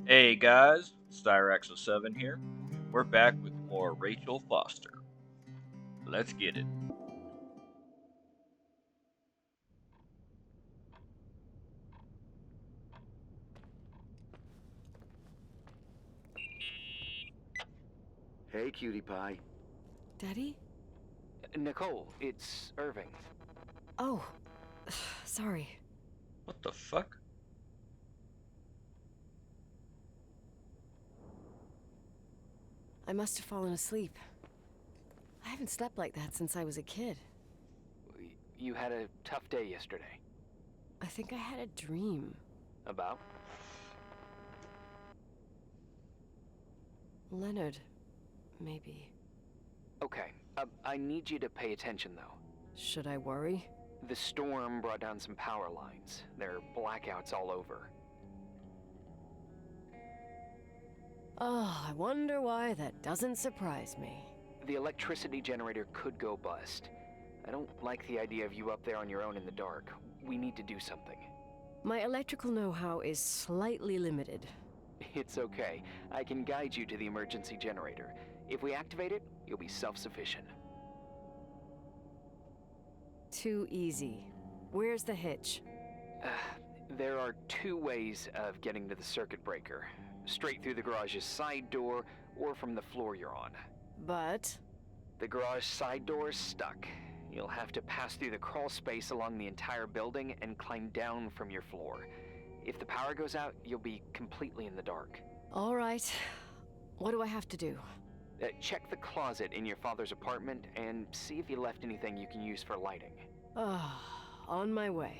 Hey guys, Styraxo7 here. We're back with more Rachel Foster. Let's get it. Hey, cutie pie. Daddy? Nicole, it's Irving. Oh, sorry. What the fuck? I must have fallen asleep. I haven't slept like that since I was a kid. You had a tough day yesterday. I think I had a dream. About? Leonard, maybe. Okay, I need you to pay attention though. Should I worry? The storm brought down some power lines. There are blackouts all over. Oh, I wonder why that doesn't surprise me. The electricity generator could go bust. I don't like the idea of you up there on your own in the dark. We need to do something. My electrical know-how is slightly limited. It's okay. I can guide you to the emergency generator. If we activate it, you'll be self-sufficient. Too easy. Where's the hitch? There are two ways of getting to the circuit breaker. Straight through the garage's side door, or from the floor you're on. But... The garage side door is stuck. You'll have to pass through the crawl space along the entire building and climb down from your floor. If the power goes out, you'll be completely in the dark. all right. What do I have to do? Check the closet in your father's apartment and see if he left anything you can use for lighting. On my way.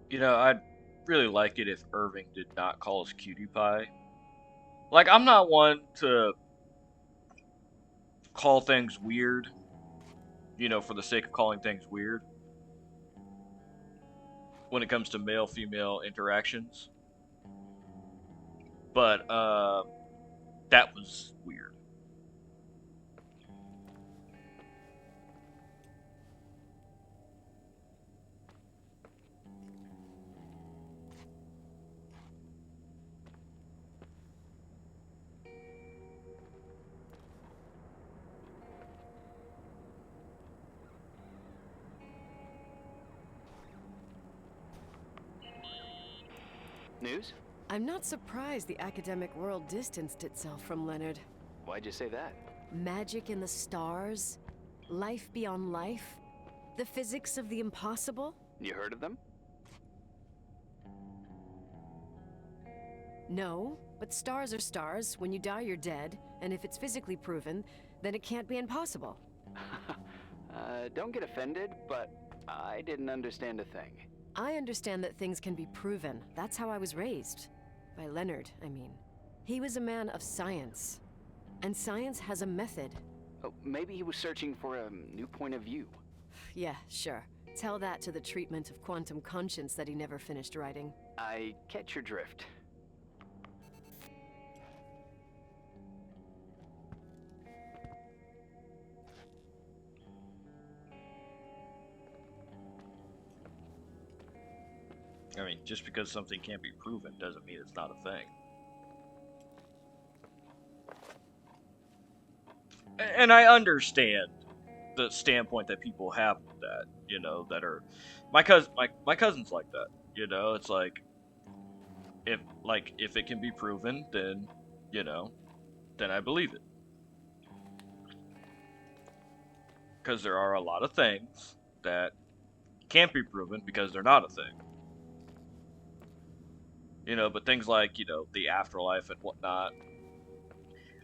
You know, I'd really like it if Irving did not call us cutie pie. Like, I'm not one to call things weird, for the sake of calling things weird when it comes to male-female interactions. But, that was weird. News? I'm not surprised the academic world distanced itself from Leonard. Why'd you say that? Magic in the stars? Life beyond life? The physics of the impossible? You heard of them? No, but stars are stars. When you die, you're dead. And if it's physically proven, then it can't be impossible. Don't get offended, but I didn't understand a thing. I understand that things can be proven. That's how I was raised. By Leonard, I mean. He was a man of science. And science has a method. Oh, maybe he was searching for a new point of view. Yeah, sure. Tell that to the treatment of quantum conscience that he never finished writing. I catch your drift. I mean, just because something can't be proven doesn't mean it's not a thing. And I understand the standpoint that people have with that, that are my cousin's like that, it's like if it can be proven, then, then I believe it. Because there are a lot of things that can't be proven because they're not a thing. But things like, the afterlife and whatnot,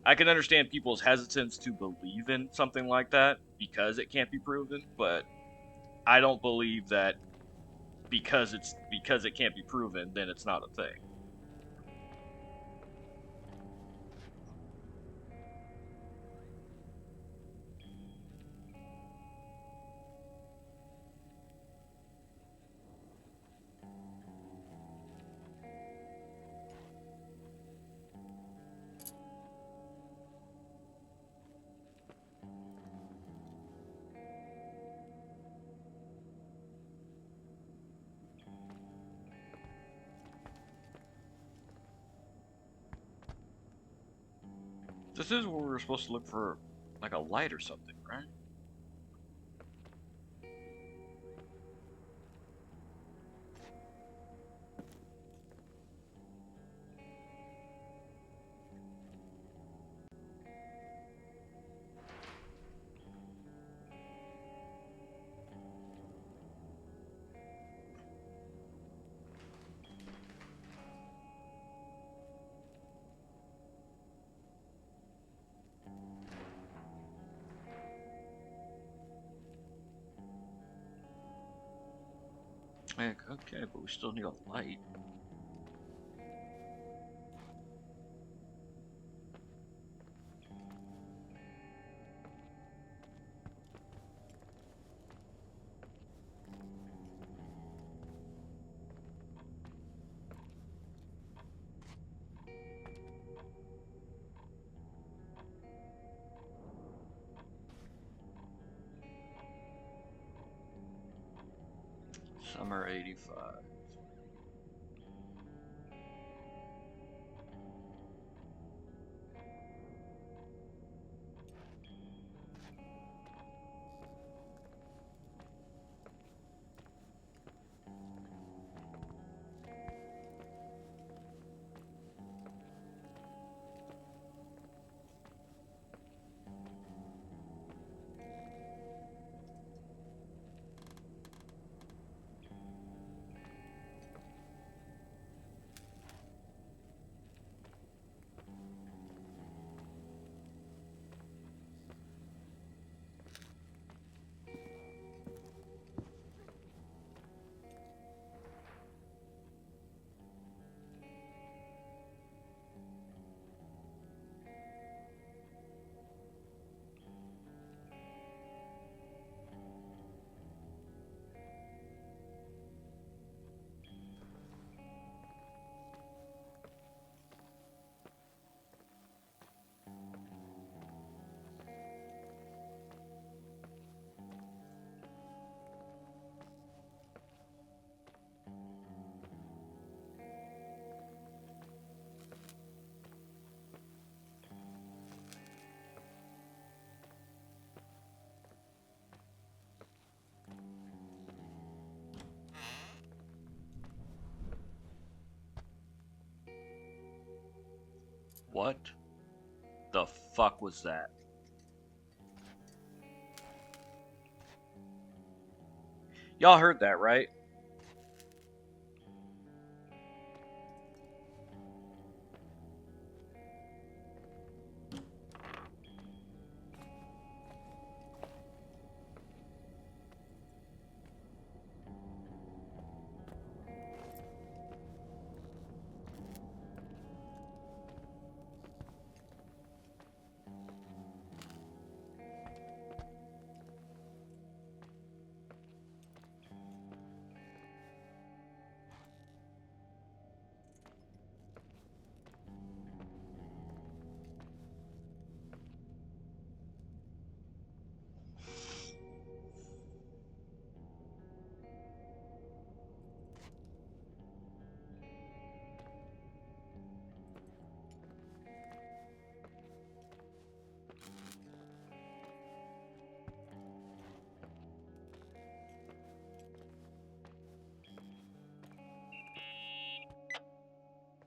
I can understand people's hesitance to believe in something like that because it can't be proven, but I don't believe that because it can't be proven, then it's not a thing. This is where we're supposed to look for, like, a light or something, right? Like, okay, but we still need a light. Summer 85. What the fuck was that? Y'all heard that, right?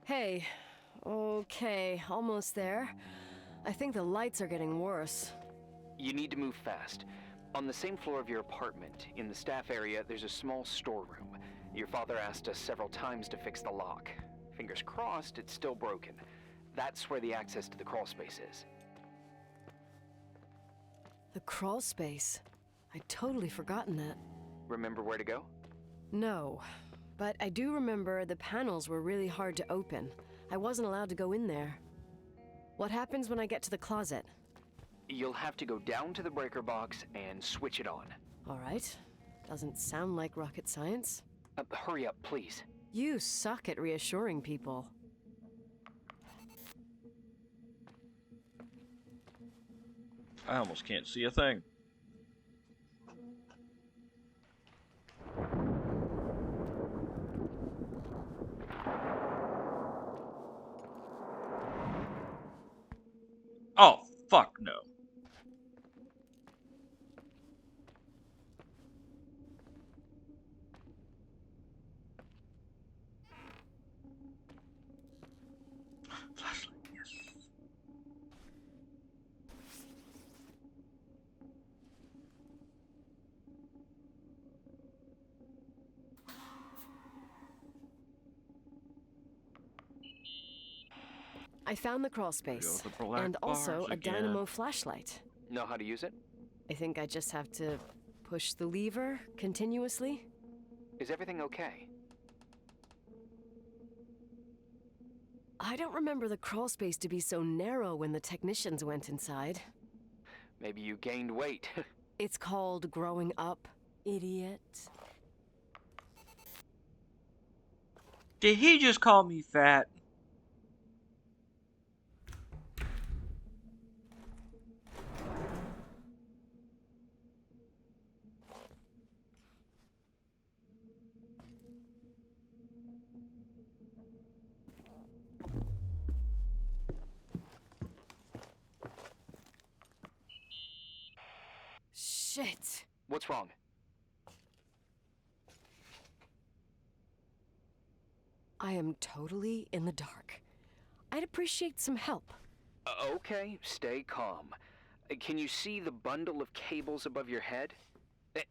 Hey. Okay, almost there. I think the lights are getting worse. You need to move fast. On the same floor of your apartment, in the staff area, there's a small storeroom. Your father asked us several times to fix the lock. Fingers crossed, it's still broken. That's where the access to the crawl space is. The crawl space. I'd totally forgotten that. Remember where to go? No, but I do remember the panels were really hard to open. I wasn't allowed to go in there. What happens when I get to the closet? You'll have to go down to the breaker box and switch it on. All right. Doesn't sound like rocket science. Hurry up, please. You suck at reassuring people. I almost can't see a thing. Oh, fuck no. Flashlight, yes. I found the crawl There we go space. with the black And also bars a again. dynamo flashlight. Know how to use it? I think I just have to push the lever continuously. Is everything okay? I don't remember the crawl space to be so narrow when the technicians went inside. Maybe you gained weight. It's called growing up, idiot. Did he just call me fat? Shit. What's wrong? I am totally in the dark. I'd appreciate some help. Okay, stay calm. Can you see the bundle of cables above your head?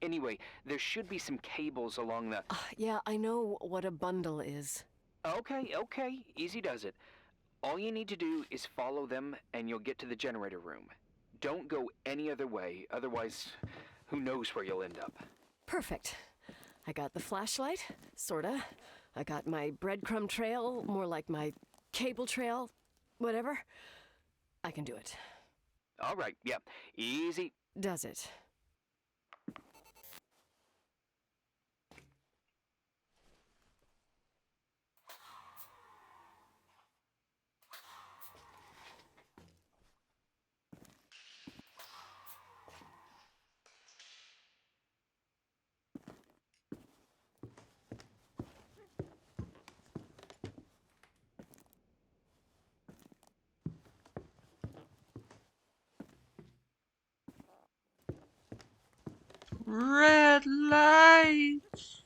Anyway, there should be some cables along the... Yeah, I know what a bundle is. Okay, easy does it. All you need to do is follow them and you'll get to the generator room. Don't go any other way, otherwise, who knows where you'll end up. Perfect. I got the flashlight, sorta. I got my breadcrumb trail, more like my cable trail, whatever. I can do it. All right, yeah, easy. Does it? Red lights.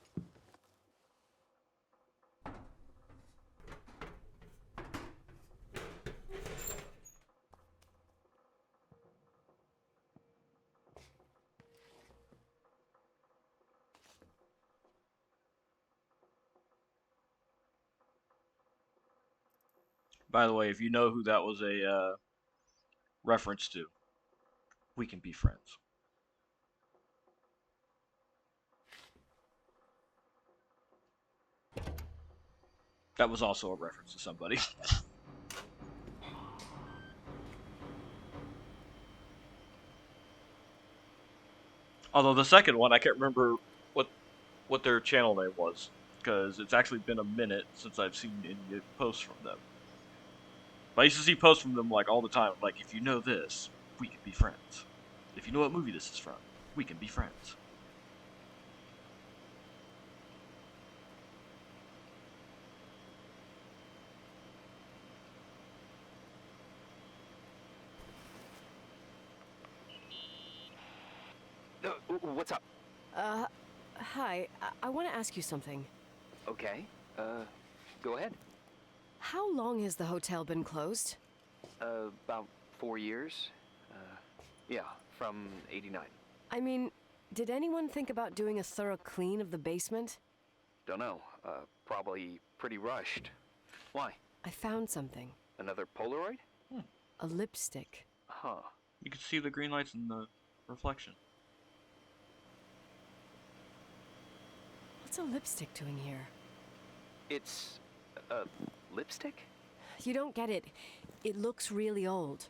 By the way, if you know who that was a reference to, we can be friends. That was also a reference to somebody. Although the second one, I can't remember what their channel name was, because it's actually been a minute since I've seen any posts from them. But I used to see posts from them like all the time, like, if you know this, we can be friends. If you know what movie this is from, we can be friends. What's up? Hi. I want to ask you something. Okay, go ahead. How long has the hotel been closed? About 4 years. Yeah, from 89. I mean, did anyone think about doing a thorough clean of the basement? Don't know, probably pretty rushed. Why? I found something. Another Polaroid? A lipstick. Huh. You can see the green lights in the reflection. What's a lipstick doing here? It's lipstick? You don't get it. It looks really old.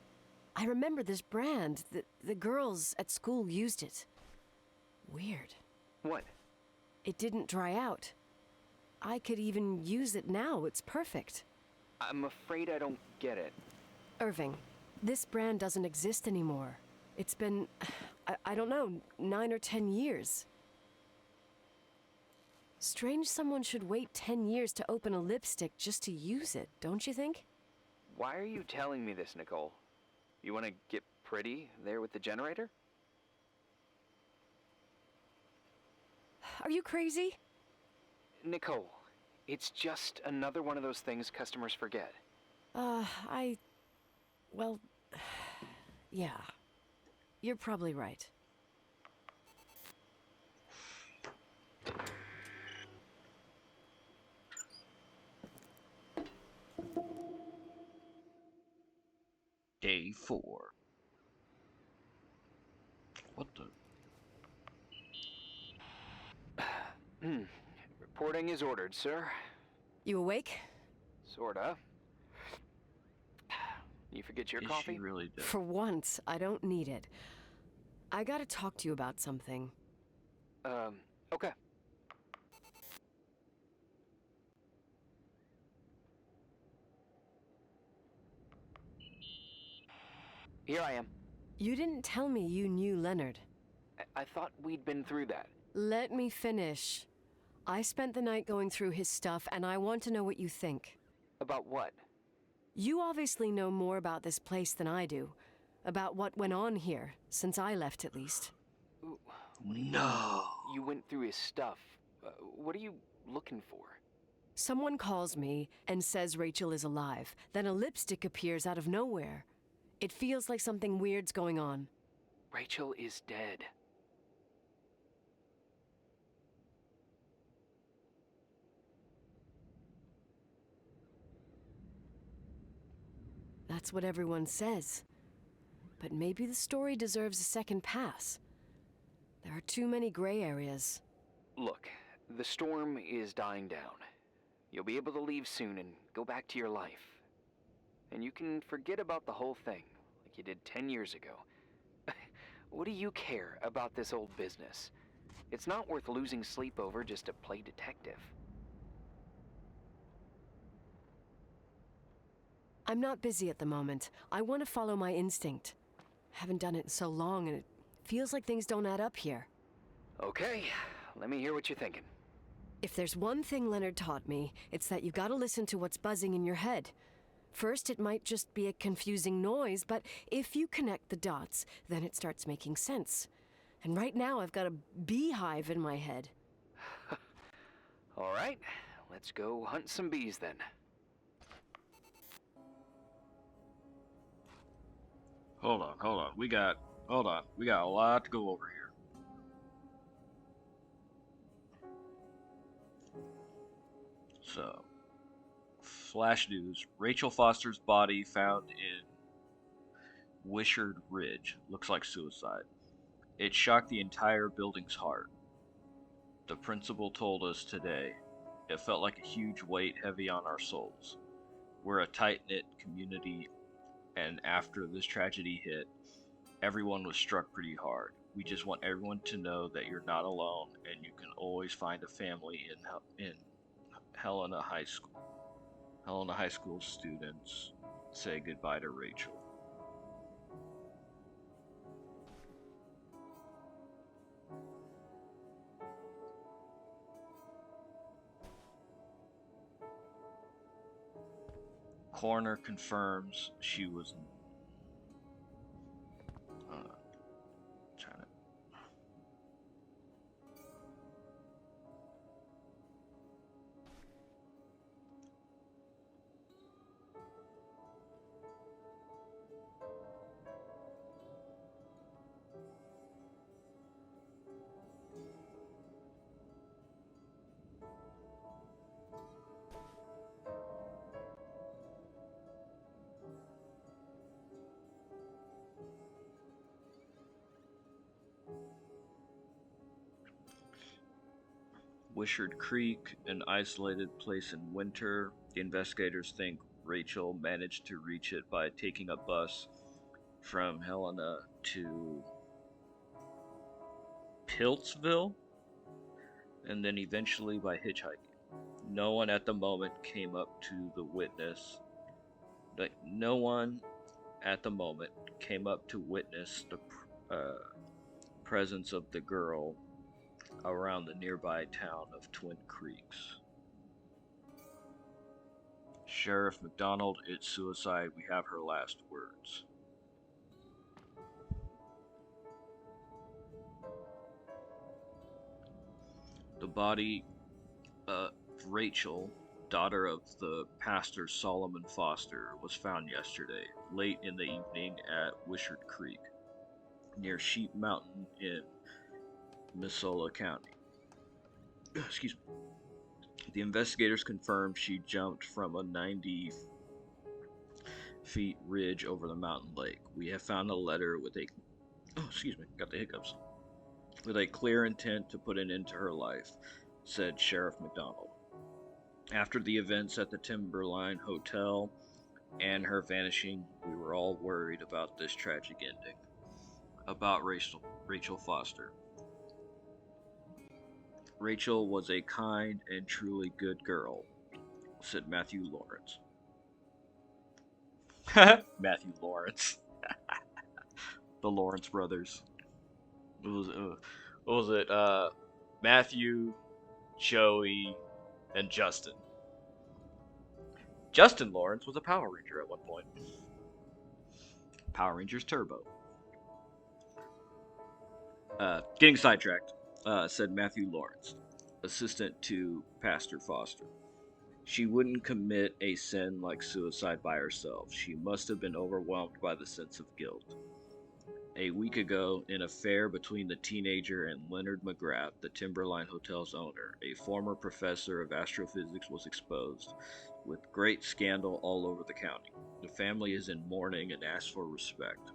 I remember this brand. The girls at school used it. Weird. What? It didn't dry out. I could even use it now. It's perfect. I'm afraid I don't get it. Irving, this brand doesn't exist anymore. It's been, I don't know, 9 or 10 years. Strange someone should wait 10 years to open a lipstick just to use it, don't you think? Why are you telling me this, Nicole? You want to get pretty there with the generator? Are you crazy? Nicole, it's just another one of those things customers forget. Well, yeah. You're probably right. Day 4. What the? Reporting is ordered, sir. You awake? Sorta. You forget your Is coffee? she really dead? For once, I don't need it. I gotta talk to you about something. Okay. Here I am. You didn't tell me you knew Leonard. I thought we'd been through that. Let me finish. I spent the night going through his stuff, and I want to know what you think. About what? You obviously know more about this place than I do. About what went on here, since I left at least. No. You went through his stuff. What are you looking for? Someone calls me and says Rachel is alive. Then a lipstick appears out of nowhere. It feels like something weird's going on. Rachel is dead. That's what everyone says. But maybe the story deserves a second pass. There are too many gray areas. Look, the storm is dying down. You'll be able to leave soon and go back to your life. And you can forget about the whole thing, like you did 10 years ago. What do you care about this old business? It's not worth losing sleep over just to play detective. I'm not busy at the moment. I want to follow my instinct. Haven't done it in so long, and it feels like things don't add up here. Okay, let me hear what you're thinking. If there's one thing Leonard taught me, it's that you gotta listen to what's buzzing in your head. First, it might just be a confusing noise, but if you connect the dots, then it starts making sense. And right now, I've got a beehive in my head. All right, let's go hunt some bees then. Hold on. We got a lot to go over here. So, flash news. Rachel Foster's body found in Wishard Ridge. Looks like suicide. It shocked the entire building's heart. The principal told us today. It felt like a huge weight heavy on our souls. We're a tight-knit community, and after this tragedy hit, everyone was struck pretty hard. We just want everyone to know that you're not alone, and you can always find a family in Helena High School. Helena High School students say goodbye to Rachel. Coroner confirms she was trying to. Wishard Creek, an isolated place in winter. The investigators think Rachel managed to reach it by taking a bus from Helena to Piltsville, and then eventually by hitchhiking. No one at the moment came up to the witness. No one at the moment came up to witness the presence of the girl around the nearby town of Twin Creeks. Sheriff McDonald, it's suicide. We have her last words. body of Rachel, daughter of the pastor Solomon Foster, was found yesterday, late in the evening at Wishart Creek, near Sheep Mountain in Missoula County. Excuse me. The investigators confirmed she jumped from a 90-feet ridge over the mountain lake. We have found a letter with a got the hiccups. With a clear intent to put an end to her life, said Sheriff McDonald. After the events at the Timberline Hotel and her vanishing, we were all worried about this tragic ending. About Rachel Foster. Rachel was a kind and truly good girl, said Matthew Lawrence. Matthew Lawrence. The Lawrence brothers. What was it? Matthew, Joey, and Justin. Justin Lawrence was a Power Ranger at one point. Power Rangers Turbo. Getting sidetracked, said Matthew Lawrence, assistant to Pastor Foster. She wouldn't commit a sin like suicide by herself. She must have been overwhelmed by the sense of guilt. A week ago, an affair between the teenager and Leonard McGrath, the Timberline Hotel's owner, a former professor of astrophysics, was exposed, with great scandal all over the county. The family is in mourning and asks for respect.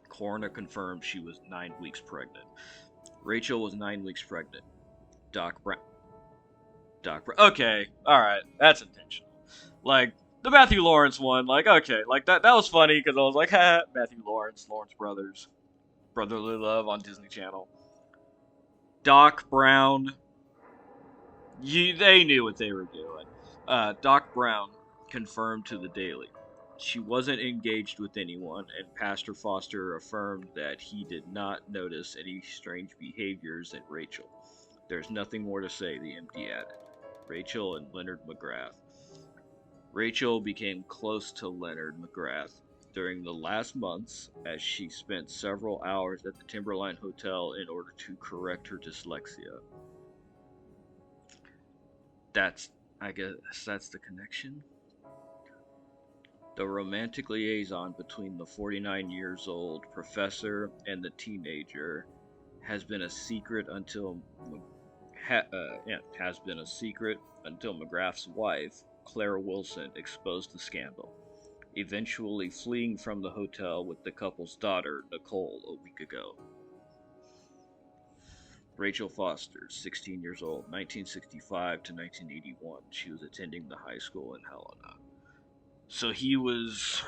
Coroner confirmed she was 9 weeks pregnant. Rachel was 9 weeks pregnant. Doc Brown. Okay, alright, that's intentional. Like, the Matthew Lawrence one, like, okay, like, that was funny, because I was like, ha, Matthew Lawrence, Lawrence Brothers, Brotherly Love on Disney Channel. Doc Brown, they knew what they were doing. Doc Brown confirmed to the Daily. She wasn't engaged with anyone, and Pastor Foster affirmed that he did not notice any strange behaviors in Rachel. There's nothing more to say, the MD added. Rachel and Leonard McGrath. Rachel became close to Leonard McGrath during the last months, as she spent several hours at the Timberline Hotel in order to correct her dyslexia. I guess that's the connection. The romantic liaison between the 49-years-old professor and the teenager has been a secret until McGrath's wife, Clara Wilson, exposed the scandal, eventually fleeing from the hotel with the couple's daughter, Nicole, a week ago. Rachel Foster, 16 years old, 1965 to 1981. She was attending the high school in Helena. So he was...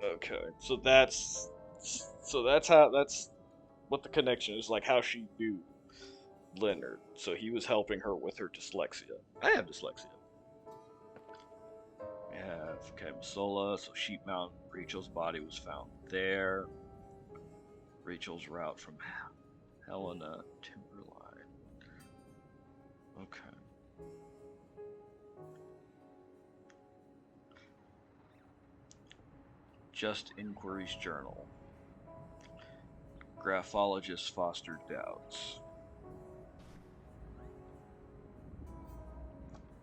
Okay, so that's what the connection is, like how she knew Leonard. So he was helping her with her dyslexia. I have dyslexia. Yeah, okay, Missoula, so Sheep Mountain. Rachel's body was found there. Rachel's route from Helena, Timberline. Okay. Just Inquiries Journal. Graphologist Foster doubts.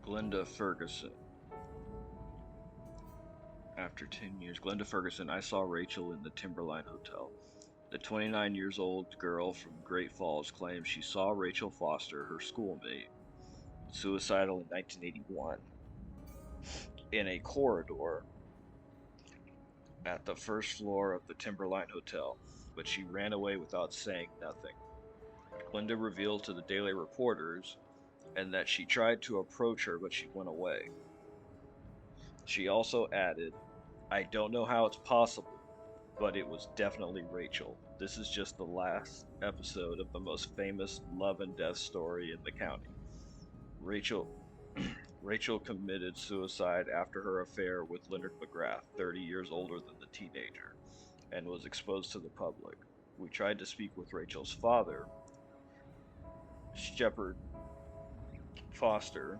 Glenda Ferguson. After 10 years, Glenda Ferguson, I saw Rachel in the Timberline Hotel. The 29-year-old girl from Great Falls claims she saw Rachel Foster, her schoolmate, suicidal in 1981, in a corridor at the first floor of the Timberline Hotel, but she ran away without saying nothing. Glenda revealed to the Daily Reporters and that she tried to approach her, but she went away. She also added, I don't know how it's possible, but it was definitely Rachel. This is just the last episode of the most famous love and death story in the county. Rachel committed suicide after her affair with Leonard McGrath, 30 years older than the teenager, and was exposed to the public. We tried to speak with Rachel's father, Shepard Foster,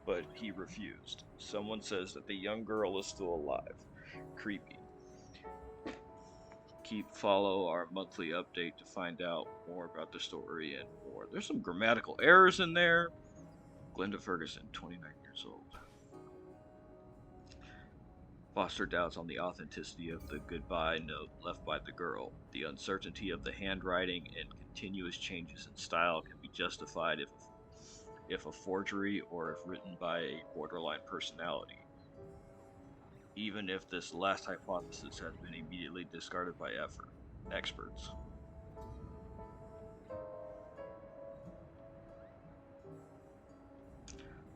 but he refused. Someone says that the young girl is still alive. Creepy. Follow our monthly update to find out more about the story and more. There's some grammatical errors in there. Glenda Ferguson, 29 years old. Foster doubts on the authenticity of the goodbye note left by the girl. The uncertainty of the handwriting and continuous changes in style can be justified if a forgery or if written by a borderline personality, even if this last hypothesis has been immediately discarded by experts.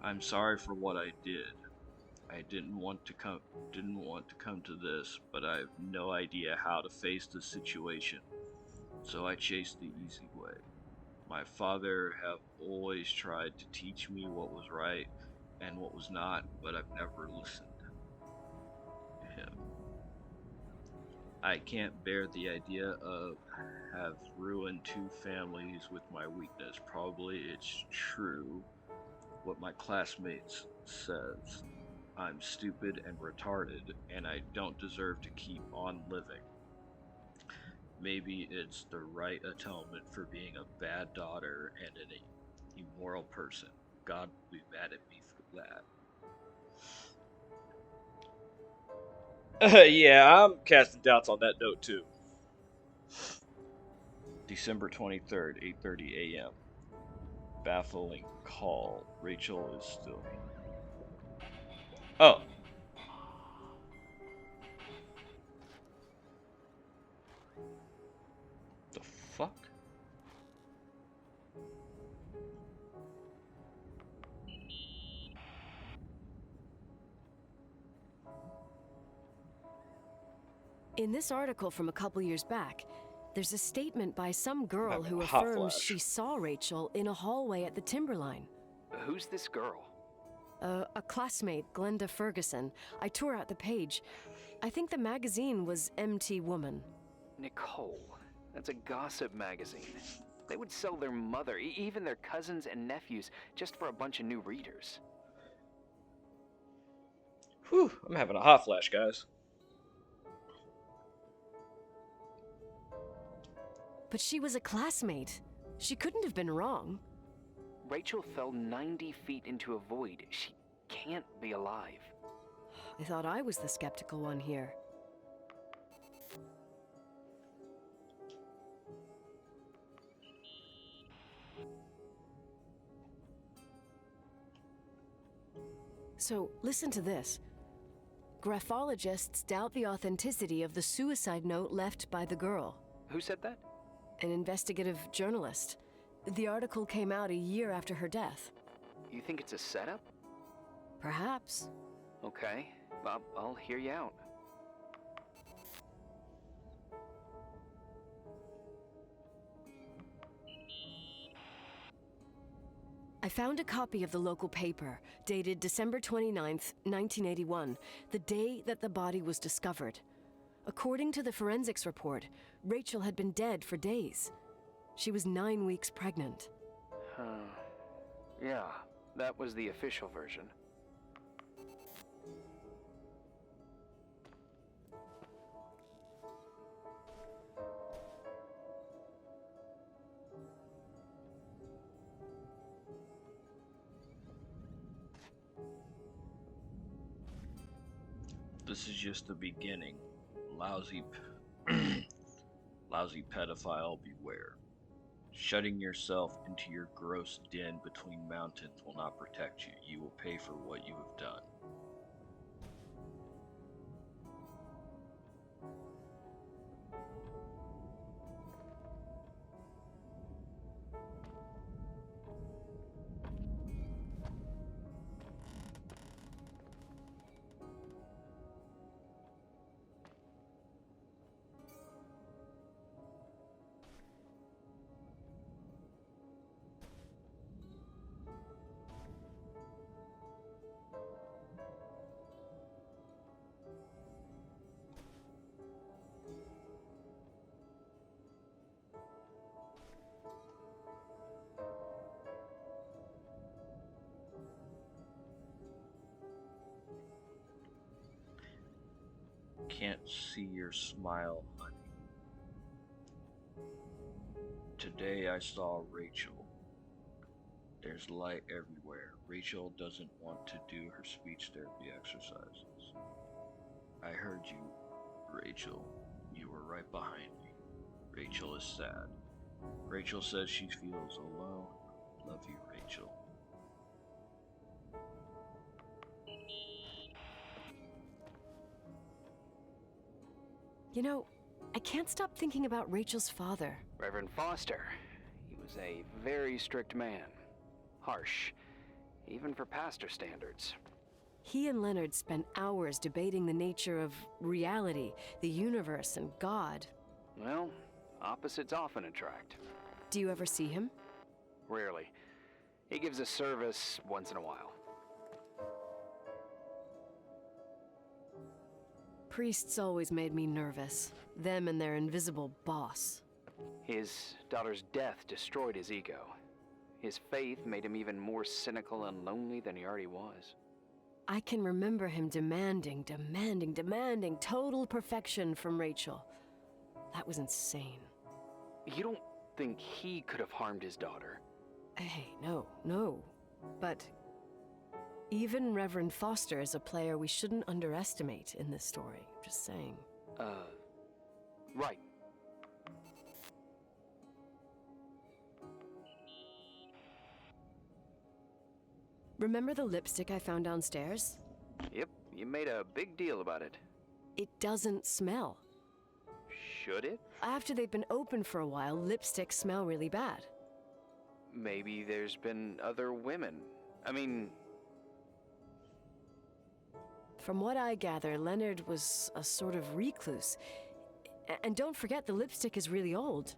I'm sorry for what I did. I didn't want to come to this, but I have no idea how to face the situation. So I chased the easy way. My father have always tried to teach me what was right and what was not, but I've never listened to him. I can't bear the idea of have ruined two families with my weakness. Probably it's true what my classmates says. I'm stupid and retarded, and I don't deserve to keep on living. Maybe it's the right atonement for being a bad daughter and an immoral person. God will be mad at me for that. Yeah, I'm casting doubts on that note too. December 23rd, 8:30 a.m. Baffling call. Rachel is still here. Oh. The fuck? In this article from a couple years back, there's a statement by some girl Having who a hot affirms flash. she saw Rachel in a hallway at the Timberline. Who's this girl? A classmate, Glenda Ferguson. I tore out the page. I think the magazine was MT Woman. Nicole. That's a gossip magazine. They would sell their mother, even their cousins and nephews, just for a bunch of new readers. Whew, I'm having a hot flash, guys. But she was a classmate. She couldn't have been wrong. Rachel fell 90 feet into a void. She can't be alive. I thought I was the skeptical one here. So, listen to this. Graphologists doubt the authenticity of the suicide note left by the girl. Who said that? An investigative journalist. The article came out a year after her death. You think it's a setup? Perhaps. Okay, I'll hear you out. I found a copy of the local paper, dated December 29th, 1981, the day that the body was discovered. According to the forensics report, Rachel had been dead for days. She was 9 weeks pregnant. Yeah, that was the official version. This is just the beginning. Lousy pedophile, beware. Shutting yourself into your gross den between mountains will not protect you. You will pay for what you have done. Can't see your smile, honey. Today I saw Rachel. There's light everywhere. Rachel doesn't want to do her speech therapy exercises. I heard you, Rachel. You were right behind me. Rachel is sad. Rachel says she feels alone. Love you, Rachel. You know, I can't stop thinking about Rachel's father. Reverend Foster. He was a very strict man. Harsh, even for pastor standards. He and Leonard spent hours debating the nature of reality, the universe, and God. Well, opposites often attract. Do you ever see him? Rarely. He gives a service once in a while. Priests always made me nervous. Them and their invisible boss. His daughter's death destroyed his ego. His faith made him even more cynical and lonely than he already was. I can remember him demanding total perfection from Rachel. That was insane. You don't think he could have harmed his daughter? Hey, no. But even Reverend Foster is a player we shouldn't underestimate in this story. Just saying. Right. Remember the lipstick I found downstairs? Yep, you made a big deal about it. It doesn't smell. Should it? After they've been open for a while, lipsticks smell really bad. Maybe there's been other women. I mean... From what I gather, Leonard was a sort of recluse. And don't forget, the lipstick is really old.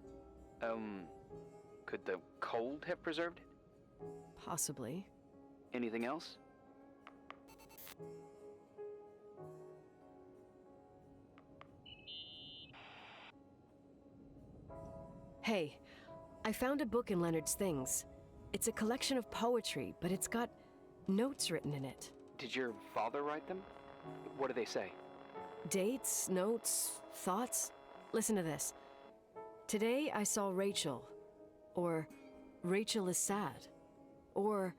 Could the cold have preserved it? Possibly. Anything else? Hey, I found a book in Leonard's things. It's a collection of poetry, but it's got notes written in it. Did your father write them? What do they say? Dates, notes, thoughts. Listen to this. Today I saw Rachel. Or Rachel is sad. Or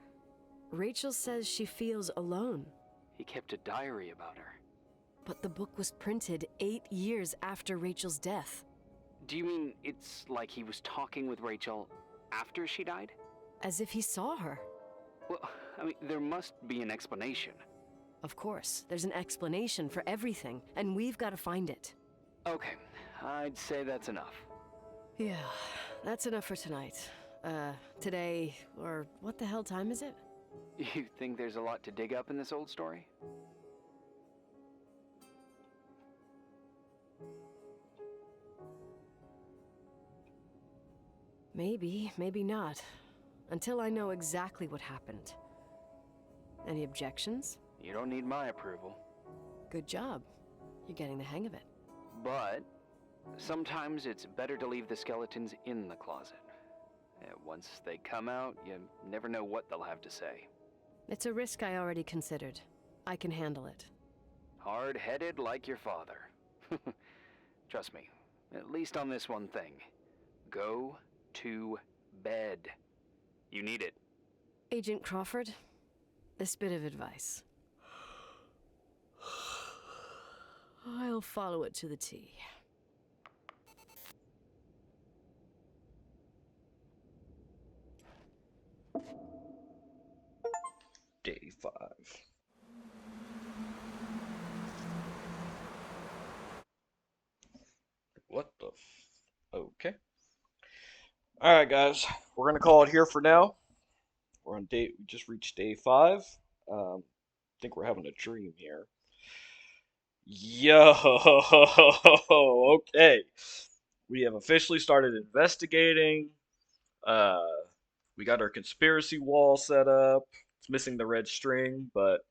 Rachel says she feels alone. He kept a diary about her. But the book was printed 8 years after Rachel's death. Do you mean it's like he was talking with Rachel after she died? As if he saw her. Well, I mean, there must be an explanation. Of course, there's an explanation for everything, and we've got to find it. Okay, I'd say that's enough. Yeah, that's enough for tonight. Today, or what the hell time is it? You think there's a lot to dig up in this old story? Maybe, maybe not. Until I know exactly what happened. Any objections? You don't need my approval. Good job. You're getting the hang of it. But sometimes it's better to leave the skeletons in the closet. Once they come out, you never know what they'll have to say. It's a risk I already considered. I can handle it. Hard-headed like your father. Trust me, at least on this one thing. Go to bed. You need it. Agent Crawford, this bit of advice. I'll follow it to the T. Day 5. What the Okay. Alright, guys. We're going to call it here for now. We just reached day 5. I think we're having a dream here. Yo! Okay. We have officially started investigating. We got our conspiracy wall set up. It's missing the red string, but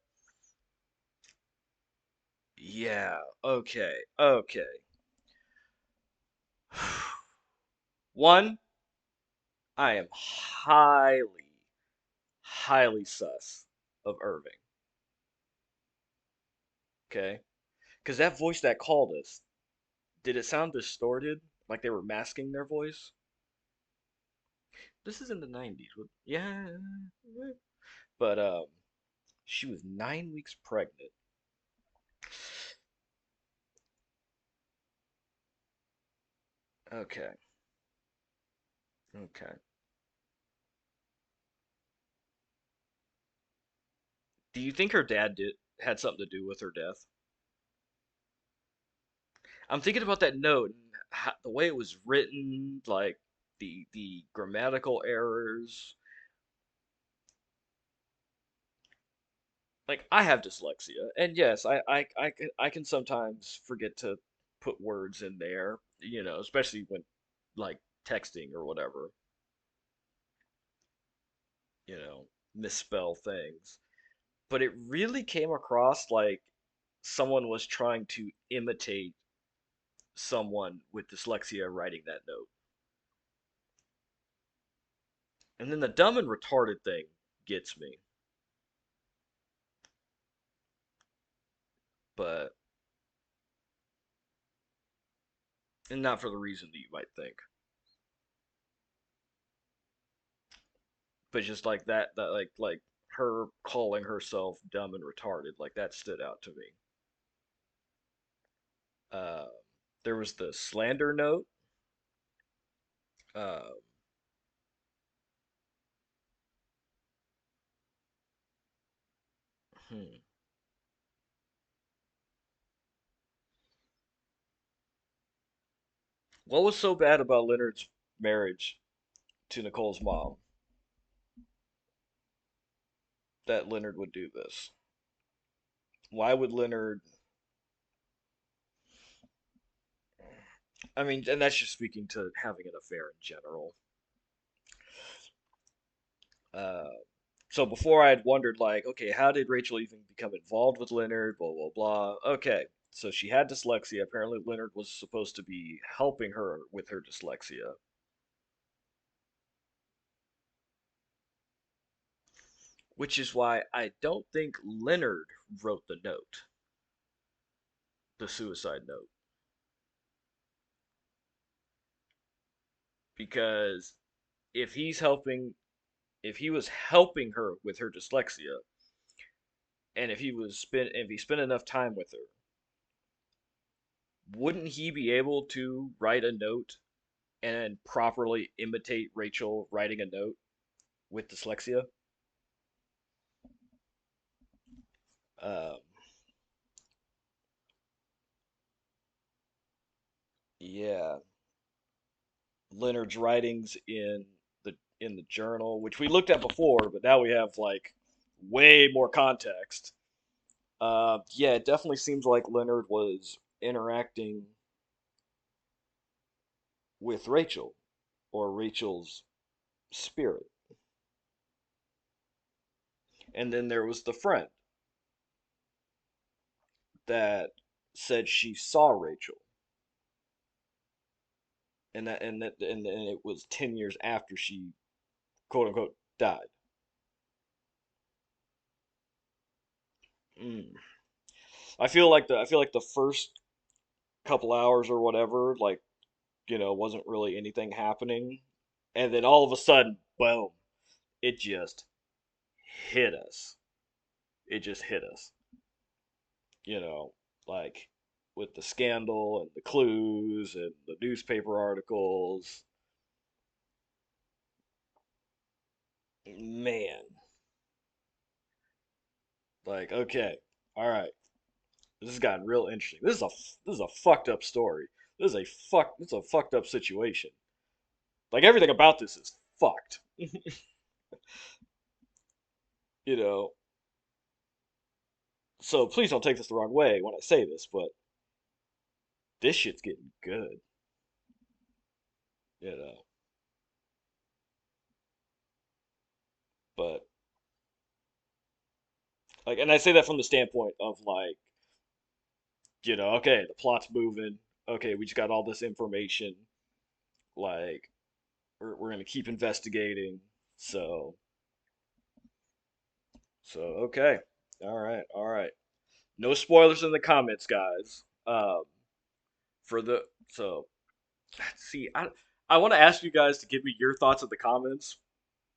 yeah, okay. One, I am highly sus of Irving. Okay? Because that voice that called us, did it sound distorted? Like they were masking their voice? This is in the 90s. Yeah, but she was 9 weeks pregnant. Okay, okay. Do you think her dad did had something to do with her death? I'm thinking about that note and how, the way it was written, like the grammatical errors. Like I have dyslexia, and yes, I can sometimes forget to put words in there, especially when like texting or whatever, you know, misspell things. But it really came across like someone was trying to imitate someone with dyslexia writing that note. And then the dumb and retarded thing gets me, but and not for the reason that you might think. But just like that like her calling herself dumb and retarded, like that stood out to me. Uh, there was the slander note. Uh, hmm. What was so bad about Leonard's marriage to Nicole's mom that Leonard would do this? Why would Leonard? I mean, and that's just speaking to having an affair in general. Uh, so before I had wondered, like, okay, how did Rachel even become involved with Leonard? Blah blah blah. Okay, so she had dyslexia. Apparently, Leonard was supposed to be helping her with her dyslexia, which is why I don't think Leonard wrote the note, the suicide note, because if he's helping, if he was helping her with her dyslexia, and if he spent enough time with her, wouldn't he be able to write a note and properly imitate Rachel writing a note with dyslexia? Um, yeah, Leonard's writings in the journal, which we looked at before, but now we have like way more context. Yeah, it definitely seems like Leonard was interacting with Rachel or Rachel's spirit. And then there was the friend that said she saw Rachel, and it was 10 years after she quote unquote died. Mm. I feel like the first couple hours or whatever, like wasn't really anything happening, and then all of a sudden, boom, it just hit us. It just hit us. You know, like with the scandal and the clues and the newspaper articles. Man, like okay, all right, this has gotten real interesting. This is a fucked up story. This is a fucked up situation. Like everything about this is fucked. You know, so please don't take this the wrong way when I say this, but this shit's getting good. You know, but like, and I say that from the standpoint of like, okay, the plot's moving. Okay, we just got all this information. Like, we're gonna keep investigating. So, okay, all right, all right. No spoilers in the comments, guys. For the so see, I want to ask you guys to give me your thoughts in the comments,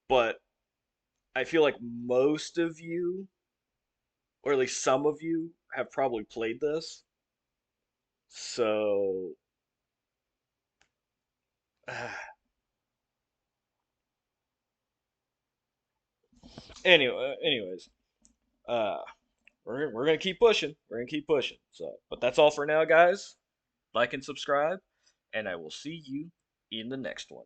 but I feel like most of you, or at least some of you, have probably played this. So, anyways, uh, we're gonna keep pushing. We're gonna keep pushing. So, but that's all for now, guys. Like and subscribe, and I will see you in the next one.